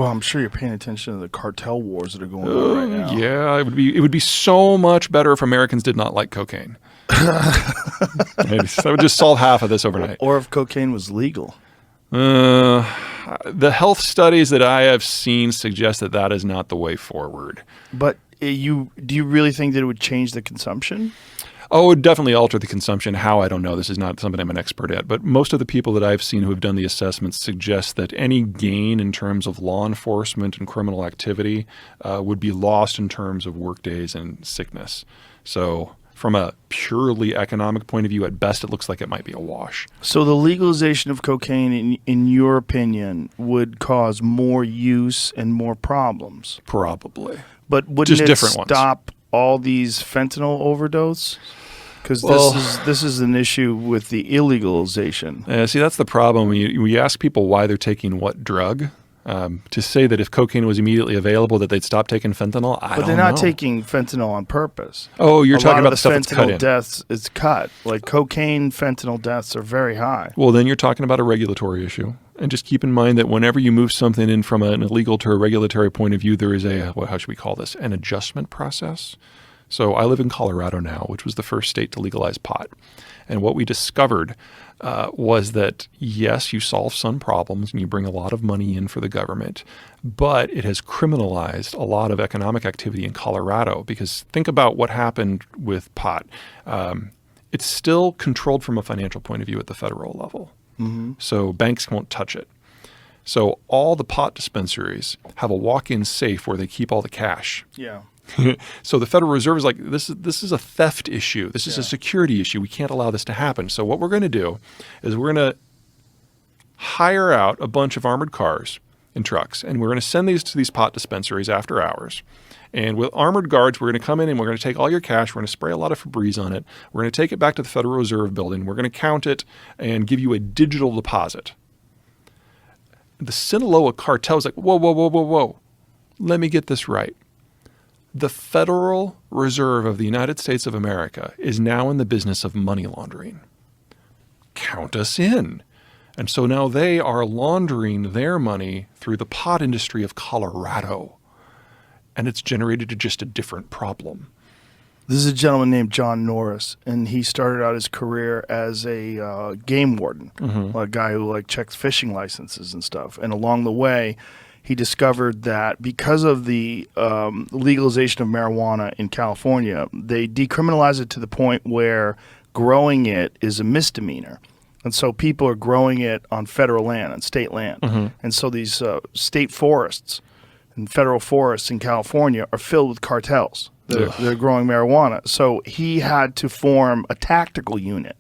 Well, I'm sure you're paying attention to the cartel wars that are going on right now. Yeah, it would be so much better if Americans did not like cocaine. That would just solve half of this overnight. Or if cocaine was legal. The health studies that I have seen suggest that that is not the way forward. But do you really think that it would change the consumption? Oh, it would definitely alter the consumption. How, I don't know. This is not something I'm an expert at. But most of the people that I've seen who have done the assessments suggest that any gain in terms of law enforcement and criminal activity would be lost in terms of work days and sickness. So from a purely economic point of view, at best, it looks like it might be a wash. So the legalization of cocaine, in your opinion, would cause more use and more problems? Probably. But wouldn't Just it different ones. stop all these fentanyl overdose? Because this is an issue with the illegalization. See, that's the problem. When you ask people why they're taking what drug, to say that if cocaine was immediately available that they'd stop taking fentanyl, I don't know. But they're not taking fentanyl on purpose. Oh, you're talking about the stuff that's cut fentanyl in. deaths is cut. Like cocaine fentanyl deaths are very high. Well, then you're talking about a regulatory issue. And just keep in mind that whenever you move something in from an illegal to a regulatory point of view, there is how should we call this? An adjustment process. So I live in Colorado now, which was the first state to legalize pot. And what we discovered was that, yes, you solve some problems and you bring a lot of money in for the government, but it has criminalized a lot of economic activity in Colorado. Because think about what happened with pot. It's still controlled from a financial point of view at the federal level. Mm-hmm. So banks won't touch it. So all the pot dispensaries have a walk-in safe where they keep all the cash. Yeah. So the Federal Reserve is like, this is a theft issue. This is a security issue. We can't allow this to happen. So what we're going to do is we're going to hire out a bunch of armored cars and trucks, and we're going to send these to these pot dispensaries after hours. And with armored guards, we're going to come in and we're going to take all your cash. We're going to spray a lot of Febreze on it. We're going to take it back to the Federal Reserve building. We're going to count it and give you a digital deposit. The Sinaloa cartel is like, whoa. Let me get this right. The Federal Reserve of the United States of America is now in the business of money laundering. Count us in. And so now they are laundering their money through the pot industry of Colorado. And it's generated just a different problem. This is a gentleman named John Norris, and he started out his career as a game warden, a guy who checks fishing licenses and stuff. And along the way, he discovered that because of the legalization of marijuana in California, they decriminalized it to the point where growing it is a misdemeanor. And so people are growing it on federal land, on state land. And so these state forests and federal forests in California are filled with cartels. They're growing marijuana. So he had to form a tactical unit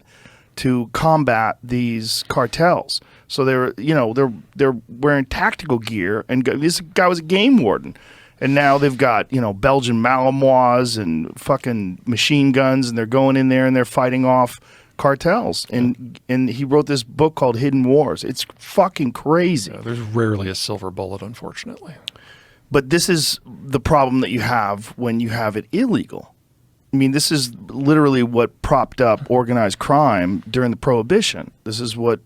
to combat these cartels. So they're wearing tactical gear, and this guy was a game warden, and now they've got Belgian Malinois and fucking machine guns, and they're going in there and they're fighting off cartels. And he wrote this book called Hidden Wars. It's fucking crazy. Yeah, there's rarely a silver bullet, unfortunately. But this is the problem that you have when you have it illegal. I mean, this is literally what propped up organized crime during the Prohibition. This is what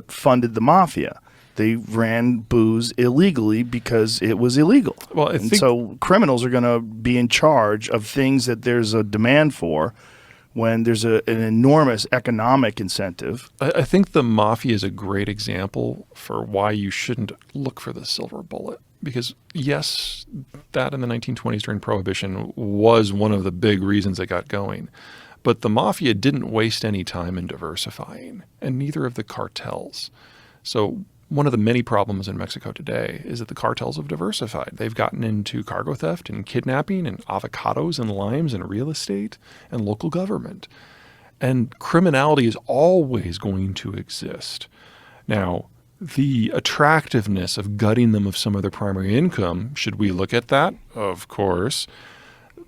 funded the mafia. They ran booze illegally because it was illegal. Well, so criminals are going to be in charge of things that there's a demand for when there's an enormous economic incentive. I think the mafia is a great example for why you shouldn't look for the silver bullet. Because, yes, that in the 1920s during Prohibition was one of the big reasons it got going. But the mafia didn't waste any time in diversifying, and neither of the cartels. So one of the many problems in Mexico today is that the cartels have diversified. They've gotten into cargo theft and kidnapping and avocados and limes and real estate and local government. And criminality is always going to exist. Now, the attractiveness of gutting them of some of their primary income, should we look at that? Of course.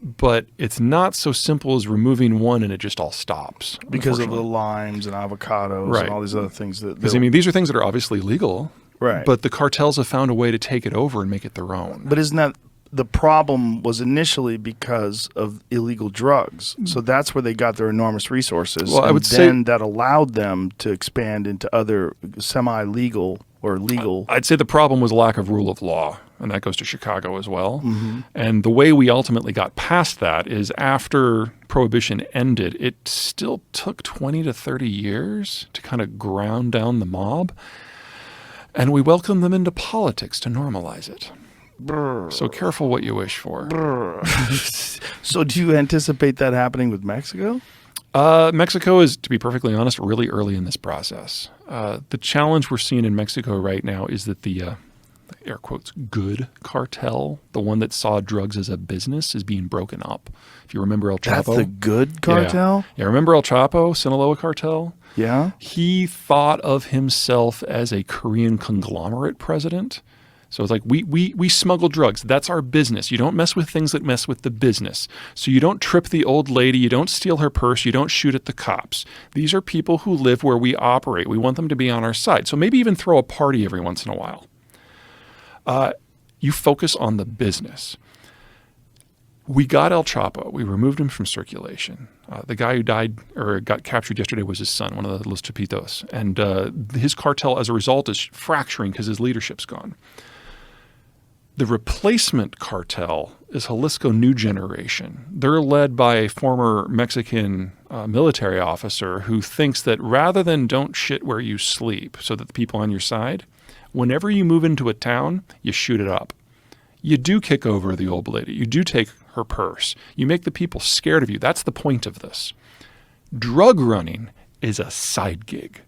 But it's not so simple as removing one and it just all stops. Because of the limes and avocados and all these other things. Because, these are things that are obviously legal. Right. But the cartels have found a way to take it over and make it their own. But isn't that the problem was initially because of illegal drugs. So that's where they got their enormous resources. Well, I and would then say that allowed them to expand into other semi-legal or legal. I'd say the problem was lack of rule of law, and that goes to Chicago as well. Mm-hmm. And the way we ultimately got past that is after Prohibition ended, it still took 20 to 30 years to kind of ground down the mob. And we welcomed them into politics to normalize it. Brr. So careful what you wish for. So do you anticipate that happening with Mexico? Mexico is, to be perfectly honest, really early in this process. The challenge we're seeing in Mexico right now is that the air quotes, good cartel, the one that saw drugs as a business, is being broken up. If you remember El Chapo. That's the good cartel? Yeah, remember El Chapo, Sinaloa cartel? Yeah. He thought of himself as a Korean conglomerate president. So it's like, we smuggle drugs. That's our business. You don't mess with things that mess with the business. So you don't trip the old lady. You don't steal her purse. You don't shoot at the cops. These are people who live where we operate. We want them to be on our side. So maybe even throw a party every once in a while. You focus on the business. We got El Chapo. We removed him from circulation. The guy who died or got captured yesterday was his son, one of the Los Chapitos. And his cartel, as a result, is fracturing because his leadership's gone. The replacement cartel is Jalisco New Generation. They're led by a former Mexican military officer who thinks that rather than don't shit where you sleep so that the people on your side, whenever you move into a town, you shoot it up. You do kick over the old lady. You do take her purse. You make the people scared of you. That's the point of this. Drug running is a side gig.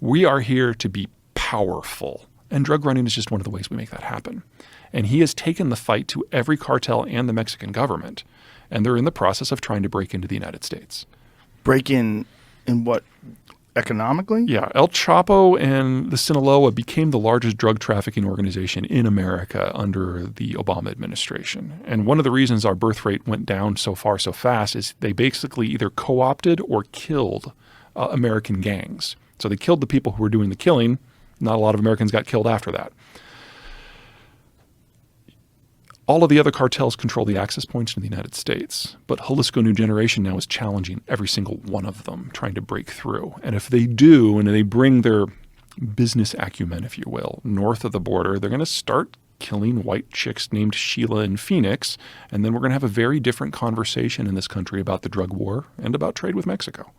We are here to be powerful. And drug running is just one of the ways we make that happen. And he has taken the fight to every cartel and the Mexican government. And they're in the process of trying to break into the United States. Break in what? Economically? Yeah. El Chapo and the Sinaloa became the largest drug trafficking organization in America under the Obama administration. And one of the reasons our birth rate went down so far so fast is they basically either co-opted or killed American gangs. So they killed the people who were doing the killing. Not a lot of Americans got killed after that. All of the other cartels control the access points to the United States, but Jalisco New Generation now is challenging every single one of them, trying to break through. And if they do, and they bring their business acumen, if you will, north of the border, they're going to start killing white chicks named Sheila in Phoenix, and then we're going to have a very different conversation in this country about the drug war and about trade with Mexico.